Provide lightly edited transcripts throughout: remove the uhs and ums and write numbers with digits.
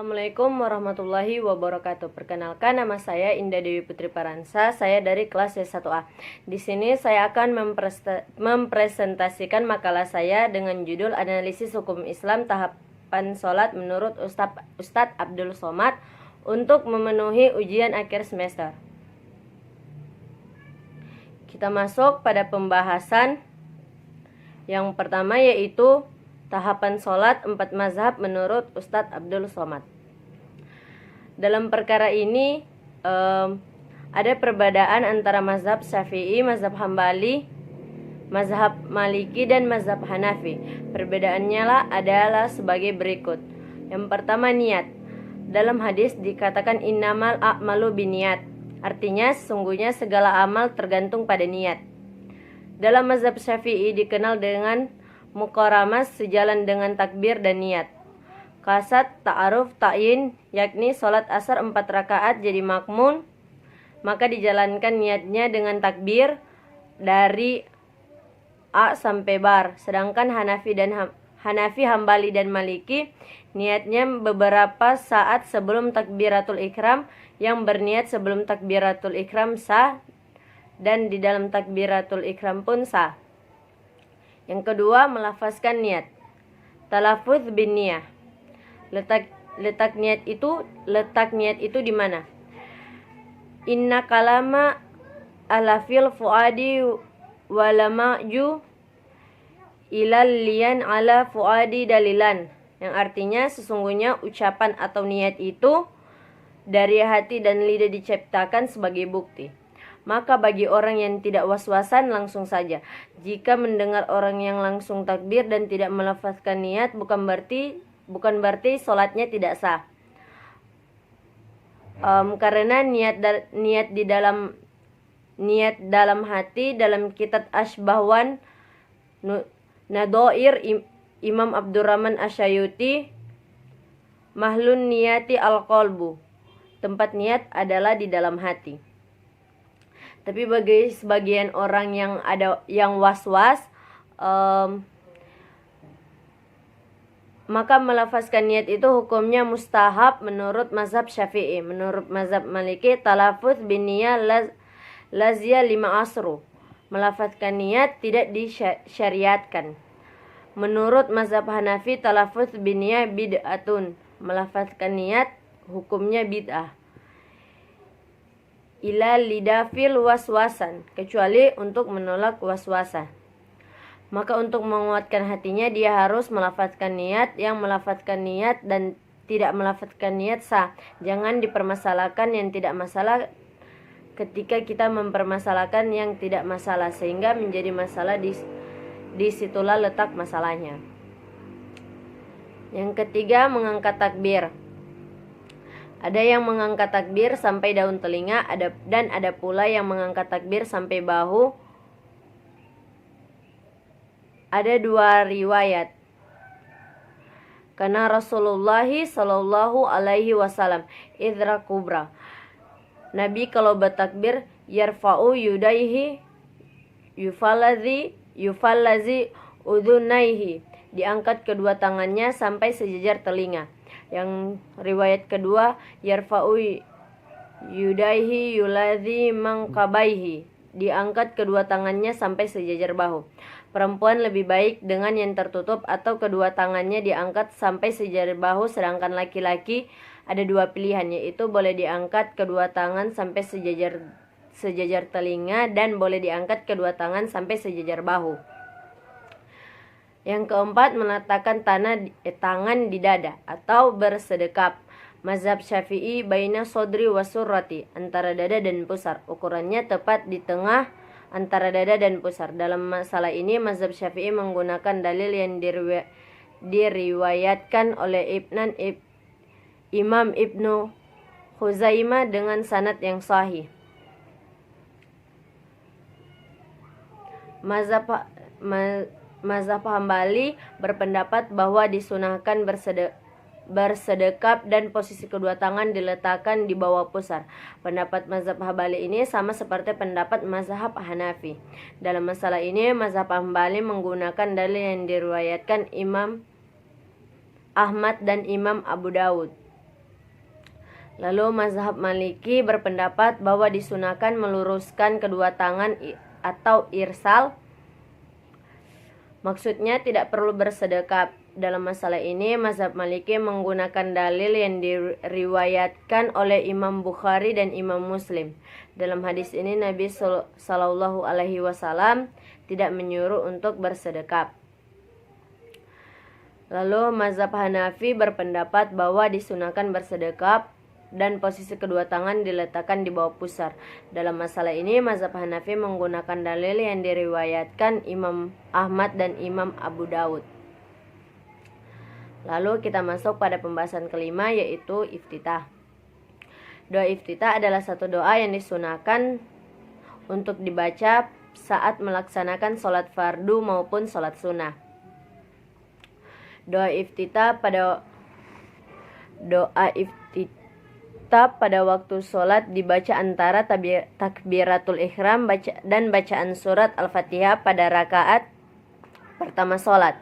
Assalamualaikum warahmatullahi wabarakatuh. Perkenalkan, nama saya Indah Dewi Putri Paransa. Saya dari kelas C1A. Di sini saya akan mempresentasikan makalah saya dengan judul Analisis Hukum Islam Tahapan Sholat menurut Ustadz Abdul Somad untuk memenuhi ujian akhir semester. Kita masuk pada pembahasan yang pertama, yaitu tahapan sholat 4 mazhab menurut Ustadz Abdul Somad. Dalam perkara ini ada perbedaan antara mazhab Syafi'i, mazhab Hambali, mazhab Maliki, dan mazhab Hanafi. Perbedaannya adalah sebagai berikut. Yang pertama, niat. Dalam hadis dikatakan innamal a'malu binniat. Artinya sesungguhnya segala amal tergantung pada niat. Dalam mazhab Syafi'i dikenal dengan muqaramah sejalan dengan takbir dan niat. Kasat ta'aruf ta'yin, yakni sholat asar 4 rakaat jadi makmun, maka dijalankan niatnya dengan takbir dari A sampai bar. Sedangkan Hanafi, Hambali, dan Maliki niatnya beberapa saat sebelum takbiratul ihram. Yang berniat sebelum takbiratul ihram sah, dan di dalam takbiratul ihram pun sah. Yang kedua, melafazkan niat. Talafuz bin niyah. Letak niat itu di mana? Inna kalama alafil fuadi walamaju ilal liyan ala fuadi dalilan. Yang artinya sesungguhnya ucapan atau niat itu dari hati dan lidah diciptakan sebagai bukti. Maka bagi orang yang tidak was-wasan langsung saja. Jika mendengar orang yang langsung takbir dan tidak melafazkan niat, bukan berarti sholatnya tidak sah. Karena niat dalam hati dalam kitab Ashbahwan Nadoir Imam Abdurrahman Asyayuti, mahlun niyati al-qalbu. Tempat niat adalah di dalam hati. Tapi bagi sebagian orang yang was-was, maka melafazkan niat itu hukumnya mustahab menurut mazhab Syafi'i. Menurut mazhab Maliki, talafuz bin niyah lazia 5 asru. Melafazkan niat tidak disyariatkan. Menurut mazhab Hanafi, talafuz bin niyah bid'atun. Melafazkan niat hukumnya bid'ah. Ila lidafil waswasan, kecuali untuk menolak waswasa. Maka untuk menguatkan hatinya dia harus melafazkan niat. Yang melafazkan niat dan tidak melafazkan niat sah. Jangan dipermasalahkan yang tidak masalah ketika kita mempermasalahkan yang tidak masalah, sehingga menjadi masalah. Disitulah letak masalahnya. Yang ketiga, mengangkat takbir. Ada yang mengangkat takbir sampai daun telinga, dan ada pula yang mengangkat takbir sampai bahu. Ada 2 riwayat. Karena Rasulullah sallallahu alaihi wasallam idra kubra. Nabi kalau bertakbir yarfa'u yudaihi yufallazi udhunaihi. Diangkat kedua tangannya sampai sejajar telinga. Yang riwayat kedua, yarfa'u yudaihi yuladhi mangkabaihi. Diangkat kedua tangannya sampai sejajar bahu. Perempuan lebih baik dengan yang tertutup atau kedua tangannya diangkat sampai sejajar bahu. Sedangkan laki-laki ada 2 pilihan, yaitu boleh diangkat kedua tangan sampai sejajar telinga dan boleh diangkat kedua tangan sampai sejajar bahu. Yang keempat, meletakkan tangan di dada atau bersedekap. Mazhab Syafi'i baina sodri wasurrati, antara dada dan pusar. Ukurannya tepat di tengah antara dada dan pusar. Dalam masalah ini mazhab Syafi'i menggunakan dalil yang diriwayatkan oleh Imam Ibnu Khuzaimah dengan sanad yang sahih. Mazhab Hambali berpendapat bahwa disunahkan bersedekap dan posisi kedua tangan diletakkan di bawah pusar. Pendapat mazhab Hambali ini sama seperti pendapat mazhab Hanafi. Dalam masalah ini mazhab Hambali menggunakan dalil yang diriwayatkan Imam Ahmad dan Imam Abu Dawud. Lalu mazhab Maliki berpendapat bahwa disunahkan meluruskan kedua tangan atau irsal. Maksudnya tidak perlu bersedekap. Dalam masalah ini mazhab Maliki menggunakan dalil yang diriwayatkan oleh Imam Bukhari dan Imam Muslim. Dalam hadis ini Nabi Shallallahu Alaihi Wasallam tidak menyuruh untuk bersedekap. Lalu mazhab Hanafi berpendapat bahwa disunahkan bersedekap dan posisi kedua tangan diletakkan di bawah pusar. Dalam masalah ini mazhab Hanafi menggunakan dalil yang diriwayatkan Imam Ahmad dan Imam Abu Daud. Lalu kita masuk pada pembahasan kelima, yaitu iftitah. Doa iftitah adalah satu doa yang disunahkan untuk dibaca saat melaksanakan sholat fardu maupun sholat sunnah. Doa iftitah pada waktu sholat dibaca antara takbiratul ihram dan bacaan surat Al-Fatihah pada rakaat pertama sholat.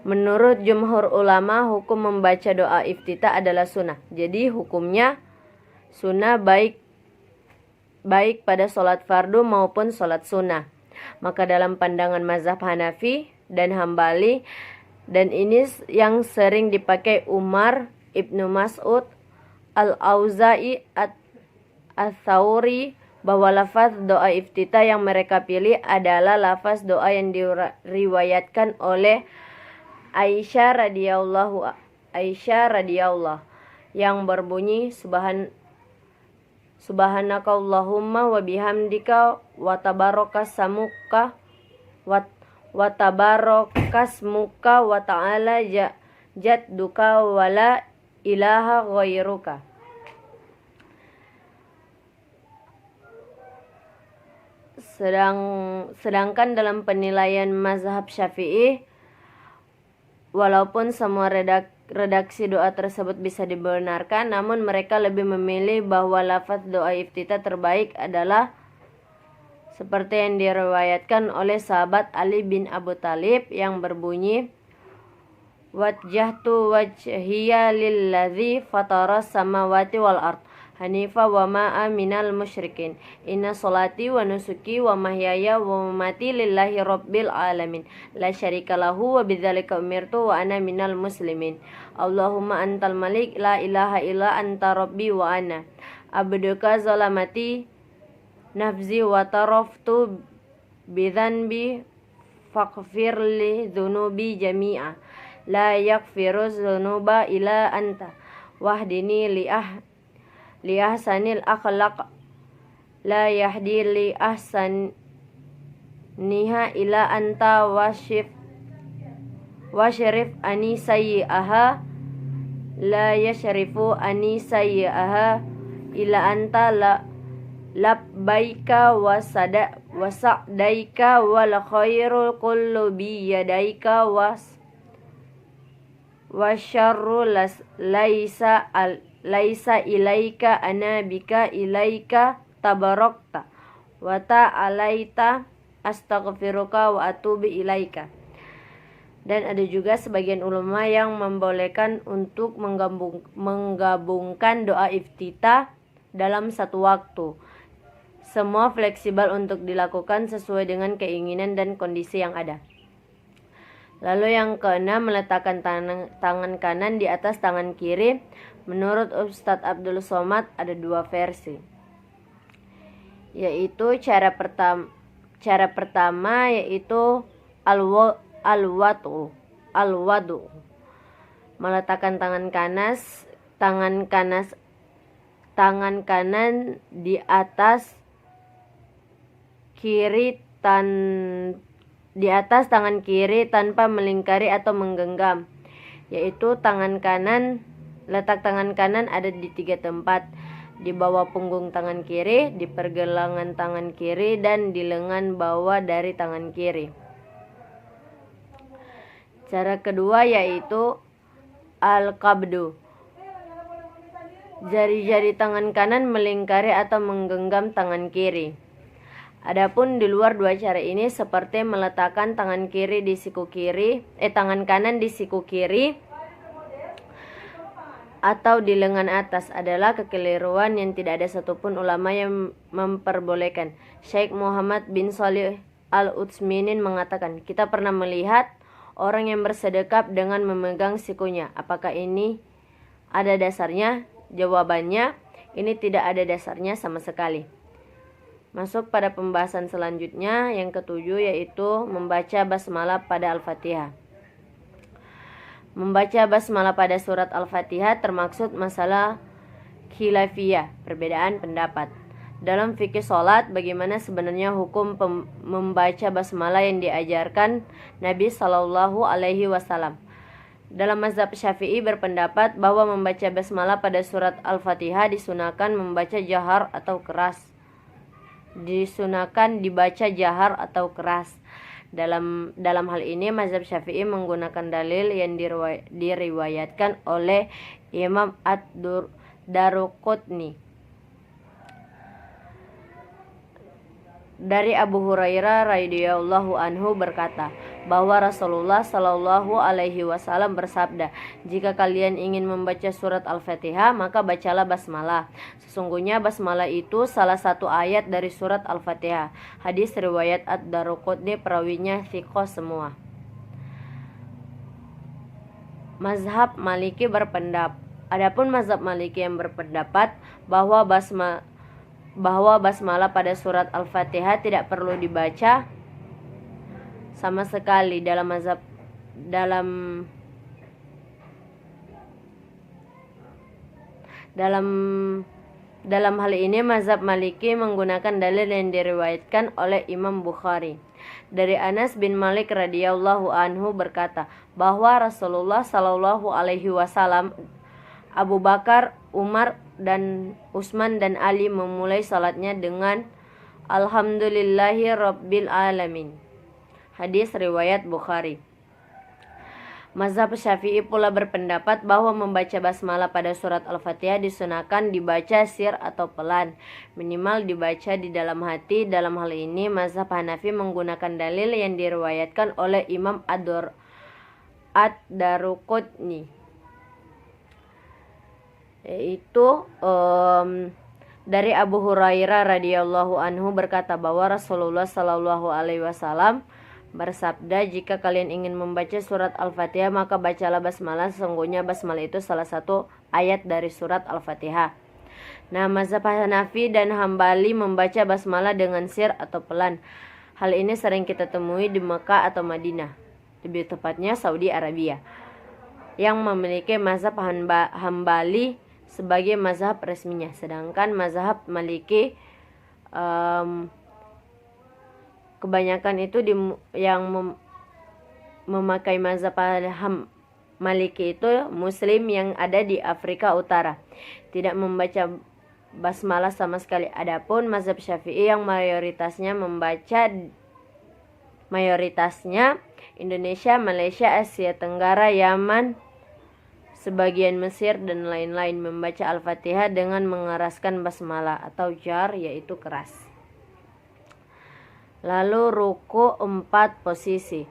Menurut jumhur ulama, hukum membaca doa iftitah adalah sunnah. Jadi hukumnya sunnah baik pada sholat fardu maupun sholat sunnah. Maka dalam pandangan mazhab Hanafi dan Hambali, dan ini yang sering dipakai Umar, Ibnu Mas'ud, Al-Auza'i, Ats-Tsauri, bahwa lafaz doa iftitah yang mereka pilih adalah lafaz doa yang diriwayatkan oleh Aisyah radhiyallahu yang berbunyi Subhanakallahumma wa bihamdika wa tabarakasmuka wa ta'ala jadduka wa la ilaha ghairuka. Sedangkan dalam penilaian mazhab Syafi'i, walaupun semua redaksi doa tersebut bisa dibenarkan, namun mereka lebih memilih bahwa lafaz doa iftitah terbaik adalah seperti yang diriwayatkan oleh sahabat Ali bin Abu Thalib yang berbunyi, wajjahtu wajhiya lilladzi fataras samawati wal ard hanifa wa ma'a minal musyrikin. Inna sholati wa nusuki wa mahyaya wa mamati lillahi rabbil alamin. La syarika lahu wa bidzalika umirtu wa ana minal muslimin. Allahumma antal malik la ilaha illa anta rabbi wa ana abduka zalamati nafzi wa taraftu bidzanbi faghfir li dzunubi jami'a. La yaghfiru dzunuba illa anta wahdini li ahsanil akhlaq la yahdi li ahsaniha ila anta wasyrif ani sayyi'aha la yashrifu ani sayyi'aha ila anta labbaika wa sa'daika wal khairu kullu bi yadaika wa syarru laisa ilaika ana bika ilaika tabarakta wa ta'alaita astaghfiruka wa atubu ilaika. Dan ada juga sebagian ulama yang membolehkan untuk menggabungkan doa iftitah dalam satu waktu. Semua fleksibel untuk dilakukan sesuai dengan keinginan dan kondisi yang ada. Lalu yang keenam, meletakkan tangan kanan di atas tangan kiri. Menurut Ustadz Abdul Somad ada dua versi, yaitu cara pertama yaitu al-wadu, meletakkan tangan kanan di atas tangan kiri tanpa melingkari atau menggenggam, yaitu letak tangan kanan ada di 3 tempat: di bawah punggung tangan kiri, di pergelangan tangan kiri, dan di lengan bawah dari tangan kiri. Cara kedua yaitu al-qabdu. Jari-jari tangan kanan melingkari atau menggenggam tangan kiri. Adapun di luar dua cara ini, seperti meletakkan tangan kanan di siku kiri, atau di lengan atas adalah kekeliruan yang tidak ada satupun ulama yang memperbolehkan. Syekh Muhammad bin Shalih Al-Utsminin mengatakan, kita pernah melihat orang yang bersedekap dengan memegang sikunya. Apakah ini ada dasarnya? Jawabannya, ini tidak ada dasarnya sama sekali. Masuk pada pembahasan selanjutnya, yang ketujuh, yaitu membaca basmalah pada Al-Fatihah. Membaca basmalah pada surat Al-Fatihah termaksud masalah khilafiyah, perbedaan pendapat. Dalam fikih sholat, bagaimana sebenarnya hukum membaca basmalah yang diajarkan Nabi Shallallahu Alaihi Wasallam? Dalam mazhab Syafi'i berpendapat bahwa membaca basmalah pada surat Al-Fatihah disunahkan membaca jahar atau keras. Disunahkan dibaca jahar atau keras. Dalam hal ini mazhab Syafi'i menggunakan dalil yang diriwayatkan oleh Imam Ad-Daruqutni dari Abu Hurairah radhiyallahu anhu berkata bahwa Rasulullah Shallallahu Alaihi Wasallam bersabda, jika kalian ingin membaca surat Al-Fatihah maka bacalah basmalah. Sesungguhnya basmalah itu salah satu ayat dari surat Al-Fatihah. Hadis riwayat Ad-Daruqutni, perawinya thiqah semua. Mazhab Maliki adapun mazhab Maliki yang berpendapat bahwa basmalah pada surat Al-Fatihah tidak perlu dibaca sama sekali. Dalam hal ini mazhab Maliki menggunakan dalil yang diriwayatkan oleh Imam Bukhari dari Anas bin Malik radhiyallahu anhu berkata bahwa Rasulullah Shallallahu Alaihi Wasallam, Abu Bakar, Umar, dan Utsman dan Ali memulai salatnya dengan Alhamdulillahi Rabbil Alamin. Hadis riwayat Bukhari. Mazhab Syafi'i pula berpendapat bahwa membaca basmalah pada surat Al-Fatihah disunahkan dibaca sir atau pelan, minimal dibaca di dalam hati. Dalam hal ini mazhab Hanafi menggunakan dalil yang diriwayatkan oleh Imam Ad-Daruqutni, yaitu dari Abu Hurairah radhiyallahu anhu berkata bahwa Rasulullah Shallallahu Alaihi Wasallam bersabda, jika kalian ingin membaca surat Al-Fatihah maka bacalah basmalah. Sesungguhnya basmalah itu salah satu ayat dari surat Al-Fatihah. Nah, mazhab Hanafi dan Hambali membaca basmalah dengan sir atau pelan. Hal ini sering kita temui di Mekah atau Madinah, lebih tepatnya Saudi Arabia, yang memiliki mazhab Hambali sebagai mazhab resminya. Sedangkan mazhab Maliki kebanyakan itu memakai mazhab Maliki itu muslim yang ada di Afrika Utara, tidak membaca basmalah sama sekali. Adapun mazhab Syafi'i yang mayoritasnya Indonesia, Malaysia, Asia Tenggara, Yaman, sebagian Mesir, dan lain-lain membaca Al-Fatihah dengan mengeraskan basmalah atau jar, yaitu keras. Lalu ruku 4 posisi.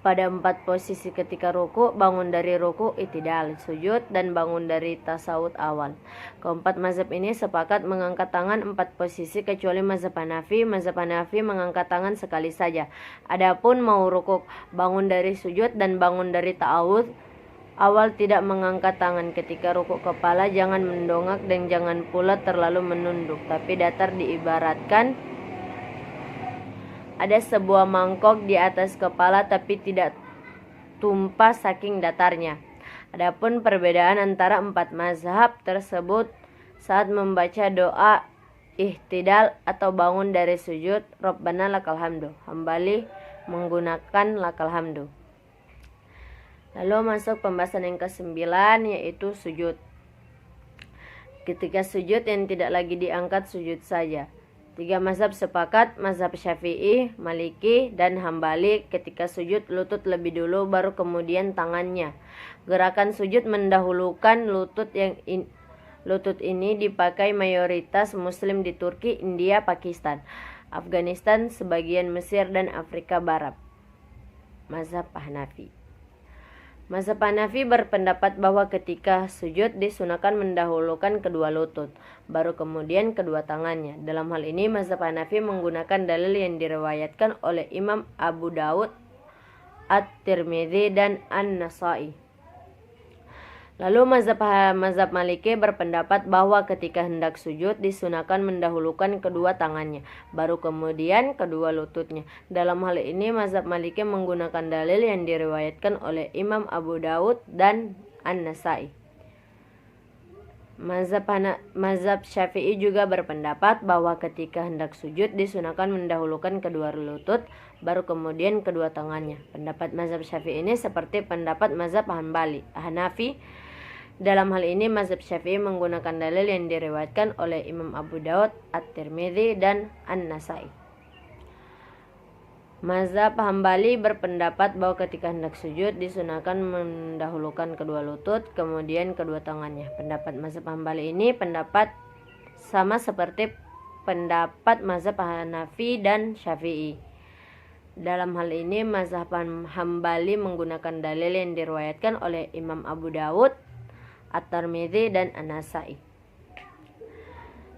Pada 4 posisi ketika ruku, bangun dari ruku, i'tidal, sujud, dan bangun dari tasawuf awal. Keempat mazhab ini sepakat mengangkat tangan 4 posisi kecuali mazhab Hanafi. Mazhab Hanafi mengangkat tangan sekali saja. Adapun mau ruku, bangun dari sujud, dan bangun dari ta'awudz awal tidak mengangkat tangan. Ketika ruku, kepala jangan mendongak dan jangan pula terlalu menunduk, tapi datar. Diibaratkan ada sebuah mangkok di atas kepala tapi tidak tumpah saking datarnya. Adapun perbedaan antara 4 mazhab tersebut saat membaca doa i'tidal atau bangun dari sujud, Rabbana lakal hamdu. Hambali menggunakan lakal hamdu. Lalu masuk pembahasan yang ke-9, yaitu sujud. Ketika sujud yang tidak lagi diangkat, sujud saja. 3 mazhab sepakat, mazhab Syafi'i, Maliki, dan Hambali, ketika sujud lutut lebih dulu baru kemudian tangannya. Gerakan sujud mendahulukan lutut. Lutut ini dipakai mayoritas muslim di Turki, India, Pakistan, Afghanistan, sebagian Mesir, dan Afrika Barat. Mazhab Hanafi. Mazhab Hanafi berpendapat bahwa ketika sujud disunahkan mendahulukan kedua lutut, baru kemudian kedua tangannya. Dalam hal ini mazhab Hanafi menggunakan dalil yang diriwayatkan oleh Imam Abu Daud, At-Tirmidzi, dan An-Nasai. Lalu mazhab Maliki berpendapat bahwa ketika hendak sujud disunahkan mendahulukan kedua tangannya, baru kemudian kedua lututnya. Dalam hal ini mazhab Maliki menggunakan dalil yang diriwayatkan oleh Imam Abu Daud dan An-Nasai. Mazhab Syafi'i juga berpendapat bahwa ketika hendak sujud disunahkan mendahulukan kedua lutut, baru kemudian kedua tangannya. Pendapat mazhab Syafi'i ini seperti pendapat mazhab Hanafi. Dalam hal ini mazhab Syafi'i menggunakan dalil yang diriwayatkan oleh Imam Abu Daud, At-Tirmidzi, dan An-Nasai. Mazhab Hambali berpendapat bahwa ketika hendak sujud disunahkan mendahulukan kedua lutut, kemudian kedua tangannya. Pendapat mazhab Hambali ini pendapat sama seperti pendapat mazhab Hanafi dan Syafi'i. Dalam hal ini mazhab Hambali menggunakan dalil yang diriwayatkan oleh Imam Abu Daud, At-Tirmidzi, dan An-Nasai.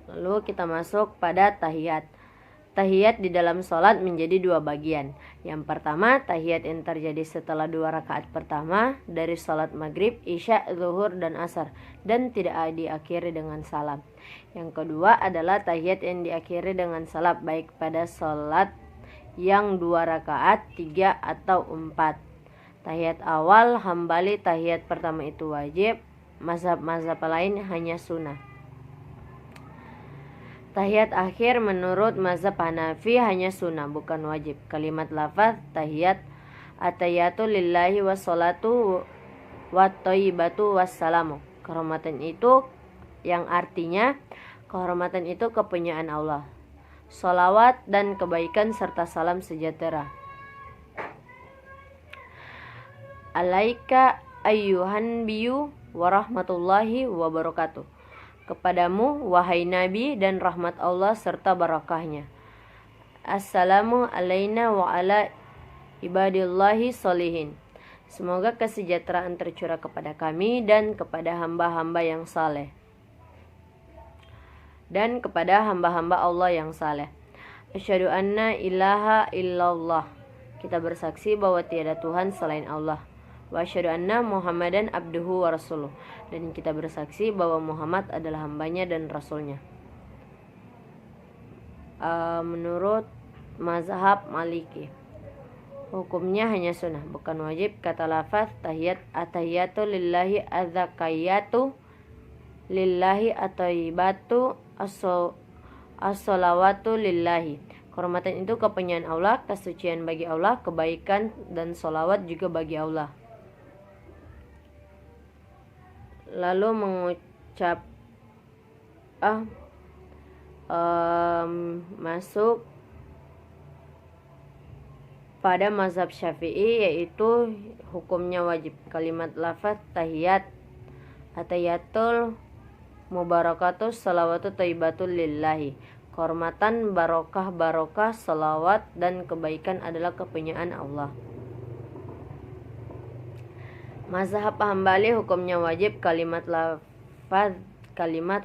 Lalu kita masuk pada tahiyat. Tahiyat di dalam sholat menjadi dua bagian. Yang pertama, tahiyat yang terjadi setelah 2 rakaat pertama dari sholat maghrib, isya, zuhur, dan asar, dan tidak diakhiri dengan salam. Yang kedua adalah tahiyat yang diakhiri dengan salam, baik pada sholat yang 2 rakaat, 3, atau 4. Tahiyat awal Hambali, tahiyat pertama itu wajib. Mazhab lain hanya sunnah. Tahiyat akhir menurut mazhab Hanafi hanya sunnah, bukan wajib. Kalimat lafaz tahiyat, at-tahiyatu lillahi wassalatu wat-thayyibatu wassalamu. Kehormatan itu yang artinya kehormatan itu kepunyaan Allah. Sholawat dan kebaikan serta salam sejahtera. Alaika ayyuhan biyu warahmatullahi wabarakatuh. Kepadamu wahai Nabi dan rahmat Allah serta barakahnya. Assalamu alaina wa ala ibadillahi solihin. Semoga kesejahteraan tercurah kepada kami dan kepada hamba-hamba yang saleh. Dan kepada hamba-hamba Allah yang saleh. Asyhadu anna ilaha illallah. Kita bersaksi bahwa tiada Tuhan selain Allah. Wa asyhadu anna Muhammadan abduhu wa rasuluh. Dan kita bersaksi bahwa Muhammad adalah hambanya dan rasulnya. Menurut mazhab Maliki, hukumnya hanya sunnah, bukan wajib. Kata lafaz tahiyat, at-tahiyatu lillahi, az-zakiyatu lillahi, at-thayyibatu as-sholawatu lillahi. Kehormatan itu kepunyaan Allah, kesucian bagi Allah, kebaikan dan sholawat juga bagi Allah. Lalu mengucap masuk pada mazhab Syafi'i, yaitu hukumnya wajib. Kalimat lafaz tahiyat, atayatul mubarakatuh salawatu thayyibatul lillahi. Kehormatan, barokah, salawat, dan kebaikan adalah kepunyaan Allah. Mazhab Hambali hukumnya wajib. Kalimat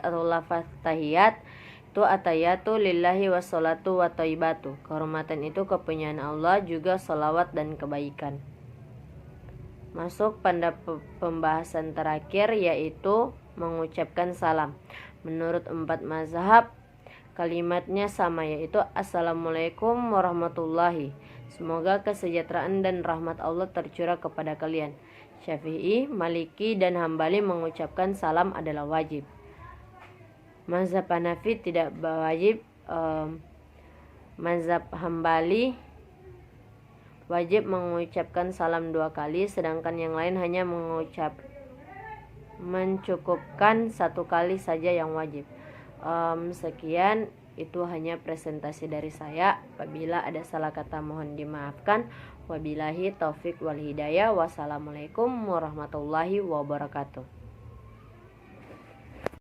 atau lafaz tahiyat itu atayatu lillahi wassalatu wa thayyibatu. Kehormatan itu kepunyaan Allah, juga salawat dan kebaikan. Masuk pada pembahasan terakhir, yaitu mengucapkan salam. Menurut 4 mazhab kalimatnya sama, yaitu assalamualaikum warahmatullahi. Semoga kesejahteraan dan rahmat Allah tercurah kepada kalian. Syafi'i, Maliki, dan Hambali mengucapkan salam adalah wajib. Mazhab Hanafi tidak wajib. Mazhab Hambali wajib mengucapkan salam 2 kali, sedangkan yang lain hanya mencukupkan 1 kali saja yang wajib. Sekian, itu hanya presentasi dari saya. Apabila ada salah kata mohon dimaafkan. Wabillahi taufik wal hidayah. Wassalamualaikum warahmatullahi wabarakatuh.